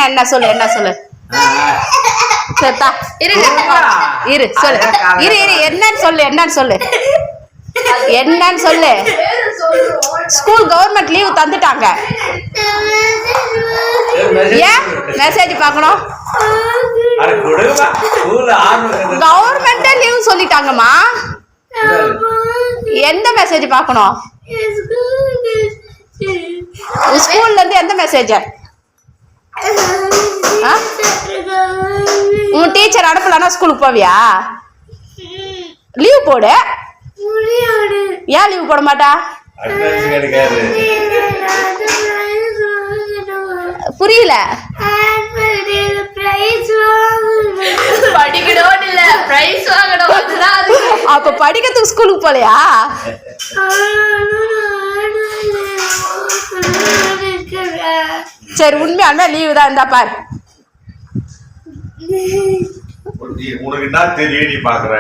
என்ன சொல்லு சரிதா இரு சொல்லு என்னன்னு சொல்லு ஸ்கூல் கவர்மெண்ட் லீவ் தந்துட்டாங்க ஏன் மெசேஜ் பார்க்கணும் கவர்மெண்ட் லீவ் சொல்லிட்டாங்கம்மா எந்த மெசேஜ் பார்க்கணும் ஸ்கூல்ல இருந்து எந்த மெசேஜ் உன் டீச்சர் அனுப்பலன்னா ஸ்கூலுக்கு போவியா லீவ் போடு ஏன் லீவ் போட மாட்டா புரியல அப்ப படிக்கிறதுக்கு ஸ்கூலுக்கு போலையா சரி உண்மையான லீவு தான் இருந்தா பாரு உனக்கு என்ன தெரியும் நீ பாக்குற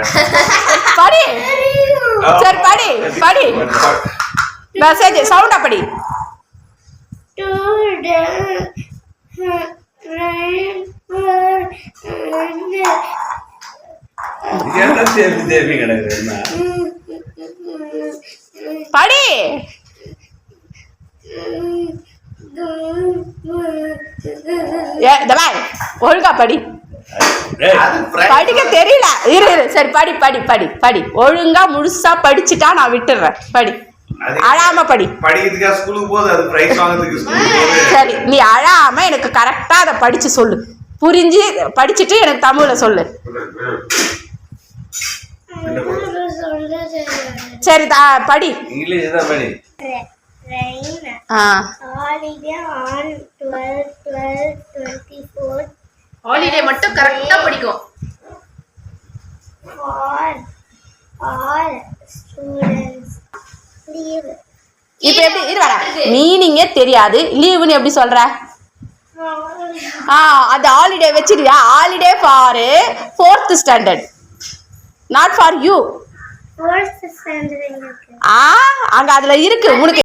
படி சரி படி மெசேஜ் சவுண்டா படி படி ஒழுங்கா படி படிக்க தெரியல இரு சரி படி ஒழுங்கா முழுசா படிச்சுட்டா நான் விட்டுறேன் படி அழாம படி சரி நீ அழாம எனக்கு கரெக்டா அதை படிச்சு சொல்லு புரிஞ்சு படிச்சுட்டு எனக்கு தமிழ்ல சொல்லு சரி படி இங்கிலீஷ் தான் படி ஹாலிடே மட்டும் கரெக்டா படிக்கும் இப்ப எப்படி இருவாடா மீனிங்கே தெரியாது லீவுன்னு எப்படி சொல்ற அது ஹாலிடே வச்சிருவியா holiday for 4th standard not for you அங்க அதுல இருக்கு உனக்கு